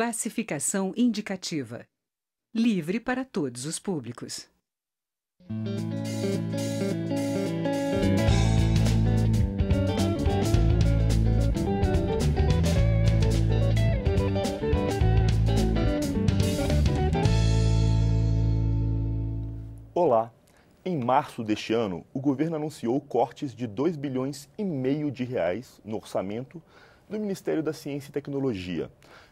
Classificação indicativa. Livre para todos os públicos. Olá! Em março deste ano, o governo anunciou cortes de 2,5 bilhões de reais no orçamento do Ministério da Ciência e Tecnologia.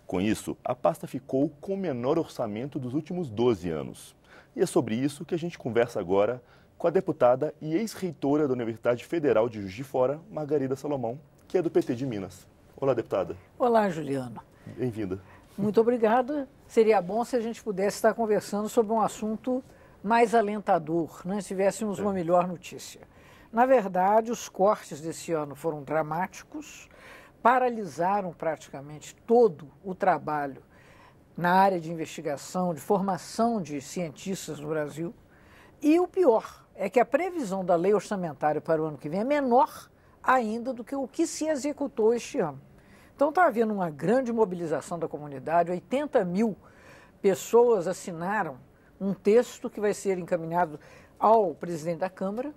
Com isso, a pasta ficou com o menor orçamento dos últimos 12 anos. E é sobre isso que a gente conversa agora com a deputada e ex-reitora da Universidade Federal de Juiz de Fora, Margarida Salomão, que é do PT de Minas. Olá, deputada. Olá, Juliano. Bem-vinda. Muito obrigada. Seria bom se a gente pudesse estar conversando sobre um assunto mais alentador, né? Se tivéssemos uma melhor notícia. Na verdade, os cortes desse ano foram dramáticos, paralisaram praticamente todo o trabalho na área de investigação, de formação de cientistas no Brasil. E o pior é que a previsão da lei orçamentária para o ano que vem é menor ainda do que o que se executou este ano. Então está havendo uma grande mobilização da comunidade, 80 mil pessoas assinaram um texto que vai ser encaminhado ao presidente da Câmara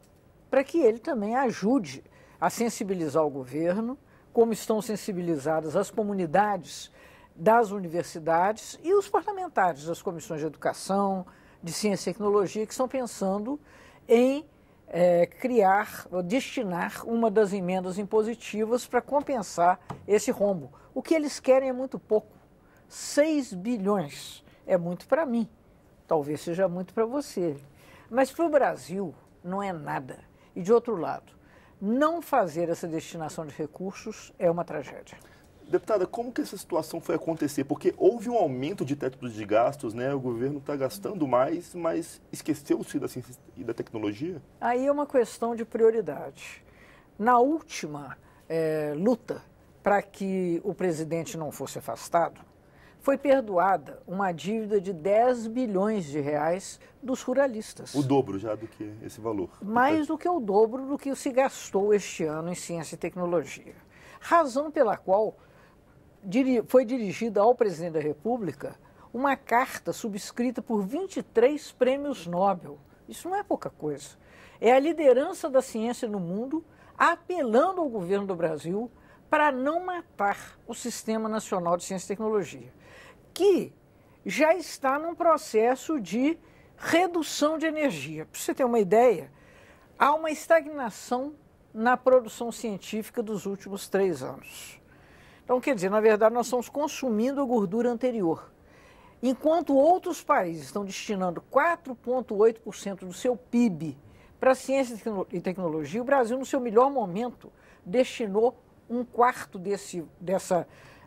para que ele também ajude a sensibilizar o governo, como estão sensibilizadas as comunidades das universidades e os parlamentares das comissões de educação, de ciência e tecnologia, que estão pensando em criar, ou destinar uma das emendas impositivas para compensar esse rombo. O que eles querem é muito pouco, 6 bilhões, é muito para mim. Talvez seja muito para você, mas para o Brasil não é nada. E de outro lado, não fazer essa destinação de recursos é uma tragédia. Deputada, como que essa situação foi acontecer? Porque houve um aumento de teto de gastos, né? O governo está gastando mais, mas esqueceu-se da ciência e da tecnologia? Aí é uma questão de prioridade. Na última luta para que o presidente não fosse afastado, foi perdoada uma dívida de 10 bilhões de reais dos ruralistas. O dobro já do que esse valor. Mais do que o dobro do que se gastou este ano em ciência e tecnologia. Razão pela qual foi dirigida ao presidente da República uma carta subscrita por 23 prêmios Nobel. Isso não é pouca coisa. É a liderança da ciência no mundo apelando ao governo do Brasil para não matar o Sistema Nacional de Ciência e Tecnologia, que já está num processo de redução de energia. Para você ter uma ideia, há uma estagnação na produção científica dos últimos 3 anos. Então, quer dizer, na verdade, nós estamos consumindo a gordura anterior. Enquanto outros países estão destinando 4,8% do seu PIB para ciência e tecnologia, o Brasil, no seu melhor momento, destinou 1/4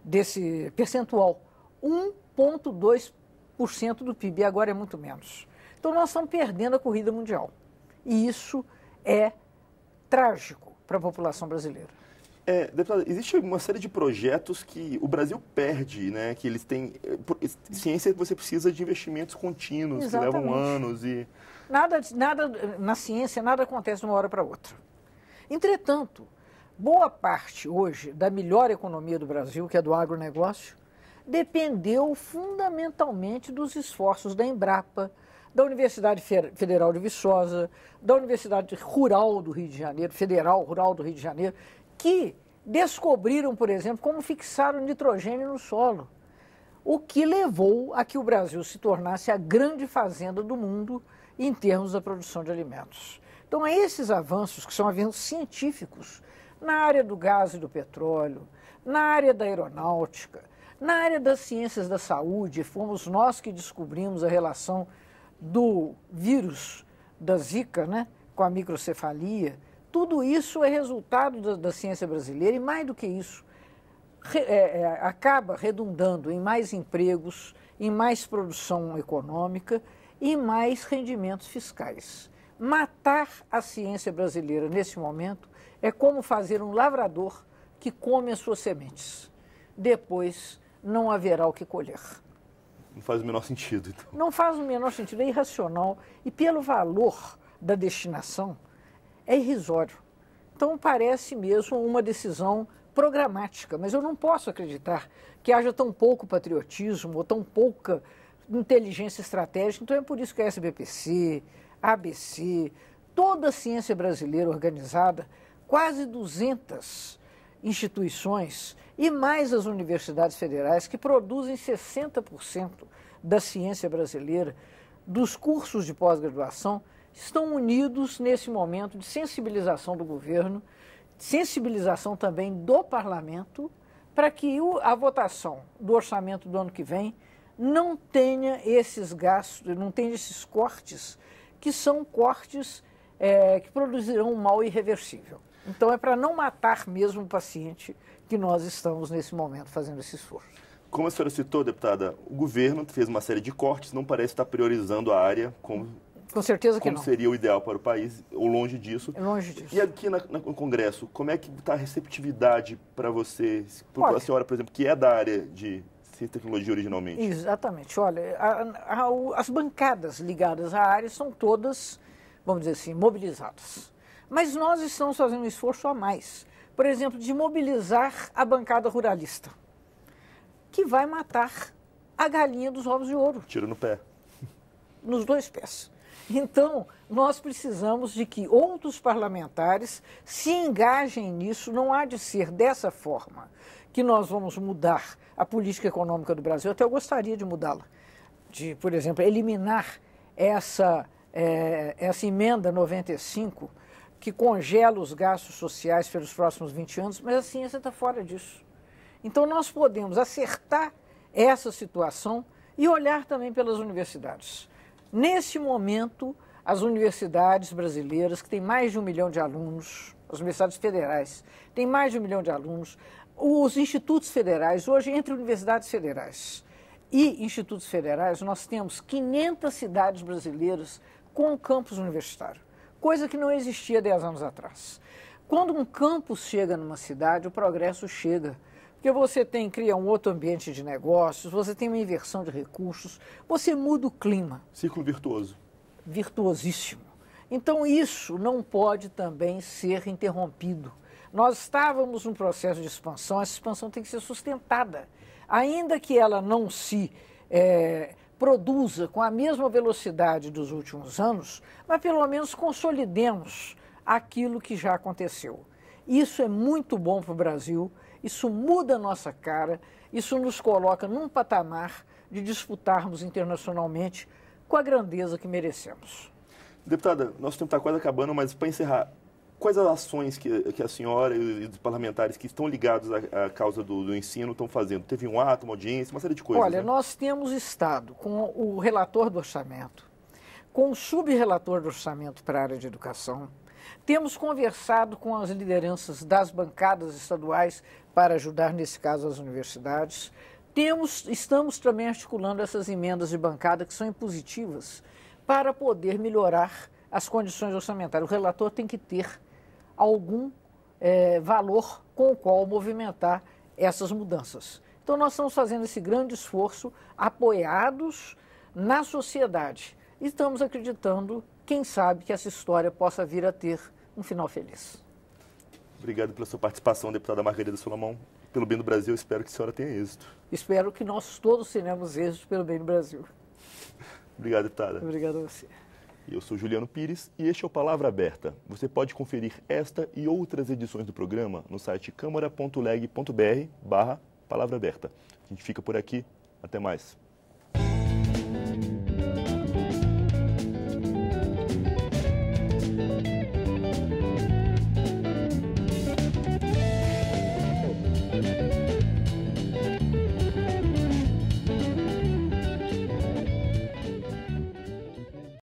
desse percentual. 1,2% do PIB, e agora é muito menos. Então nós estamos perdendo a corrida mundial. E isso é trágico para a população brasileira. Deputada, existe uma série de projetos que o Brasil perde, né? Que eles têm... Ciência, você precisa de investimentos contínuos, Exatamente. Que levam anos e... Nada na ciência, nada acontece de uma hora para outra. Entretanto, boa parte hoje da melhor economia do Brasil, que é do agronegócio, dependeu fundamentalmente dos esforços da Embrapa, da Universidade Federal de Viçosa, da Universidade Rural do Rio de Janeiro, Federal Rural do Rio de Janeiro, que descobriram, por exemplo, como fixar o nitrogênio no solo, o que levou a que o Brasil se tornasse a grande fazenda do mundo em termos da produção de alimentos. Então, esses avanços, que são avanços científicos, na área do gás e do petróleo, na área da aeronáutica, na área das ciências da saúde, fomos nós que descobrimos a relação do vírus da Zika, né, com a microcefalia. Tudo isso é resultado da ciência brasileira e, mais do que isso, acaba redundando em mais empregos, em mais produção econômica e mais rendimentos fiscais. Matar a ciência brasileira nesse momento é como fazer um lavrador que come as suas sementes. Depois não haverá o que colher. Não faz o menor sentido, então. Não faz o menor sentido, é irracional. E pelo valor da destinação, é irrisório. Então parece mesmo uma decisão programática, mas eu não posso acreditar que haja tão pouco patriotismo ou tão pouca inteligência estratégica. Então é por isso que a SBPC, a ABC, toda a ciência brasileira organizada, quase 200 instituições e mais as universidades federais que produzem 60% da ciência brasileira, dos cursos de pós-graduação, estão unidos nesse momento de sensibilização do governo, sensibilização também do parlamento, para que a votação do orçamento do ano que vem não tenha esses gastos, não tenha esses cortes, que são cortes que produzirão um mal irreversível. Então é para não matar mesmo o paciente que nós estamos nesse momento fazendo esse esforço. Como a senhora citou, deputada, o governo fez uma série de cortes, não parece estar priorizando a área como Com certeza que como não. seria o ideal para o país, ou longe disso. É longe disso. E aqui no Congresso, como é que está a receptividade para você, Olha, a senhora, por exemplo, que é da área de ciência e tecnologia originalmente? Exatamente. Olha, as bancadas ligadas à área são todas, vamos dizer assim, mobilizadas. Mas nós estamos fazendo um esforço a mais. Por exemplo, de mobilizar a bancada ruralista, que vai matar a galinha dos ovos de ouro. Tiro no pé. Nos dois pés. Então, nós precisamos de que outros parlamentares se engajem nisso. Não há de ser dessa forma que nós vamos mudar a política econômica do Brasil. Até eu gostaria de mudá-la. De, por exemplo, eliminar essa emenda 95, que congela os gastos sociais pelos próximos 20 anos, mas a ciência está fora disso. Então, nós podemos acertar essa situação e olhar também pelas universidades. Nesse momento, as universidades brasileiras, que têm mais de 1 milhão de alunos, as universidades federais, têm mais de 1 milhão de alunos, os institutos federais, hoje, entre universidades federais e institutos federais, nós temos 500 cidades brasileiras com campus universitário, coisa que não existia 10 anos atrás. Quando um campus chega numa cidade, o progresso chega. Porque você cria um outro ambiente de negócios, você tem uma inversão de recursos, você muda o clima. Círculo virtuoso. Virtuosíssimo. Então isso não pode também ser interrompido. Nós estávamos num processo de expansão, essa expansão tem que ser sustentada. Ainda que ela não se produza com a mesma velocidade dos últimos anos, mas pelo menos consolidemos aquilo que já aconteceu. Isso é muito bom para o Brasil. Isso muda a nossa cara, isso nos coloca num patamar de disputarmos internacionalmente com a grandeza que merecemos. Deputada, nosso tempo está quase acabando, mas para encerrar, quais as ações que a senhora e os parlamentares que estão ligados à causa do ensino estão fazendo? Teve um ato, uma audiência, uma série de coisas. Olha, né? Nós temos estado com o relator do orçamento, com o subrelator do orçamento para a área de educação. Temos conversado com as lideranças das bancadas estaduais para ajudar, nesse caso, as universidades. Estamos também articulando essas emendas de bancada que são impositivas para poder melhorar as condições orçamentárias. O relator tem que ter algum valor com o qual movimentar essas mudanças. Então, nós estamos fazendo esse grande esforço apoiados na sociedade. E estamos acreditando, quem sabe, que essa história possa vir a ter um final feliz. Obrigado pela sua participação, deputada Margarida Solomon. Pelo bem do Brasil, espero que a senhora tenha êxito. Espero que nós todos tenhamos êxito pelo bem do Brasil. Obrigado, deputada. Obrigado a você. Eu sou Juliano Pires e este é o Palavra Aberta. Você pode conferir esta e outras edições do programa no site câmara.leg.br/Palavra Aberta. A gente fica por aqui. Até mais.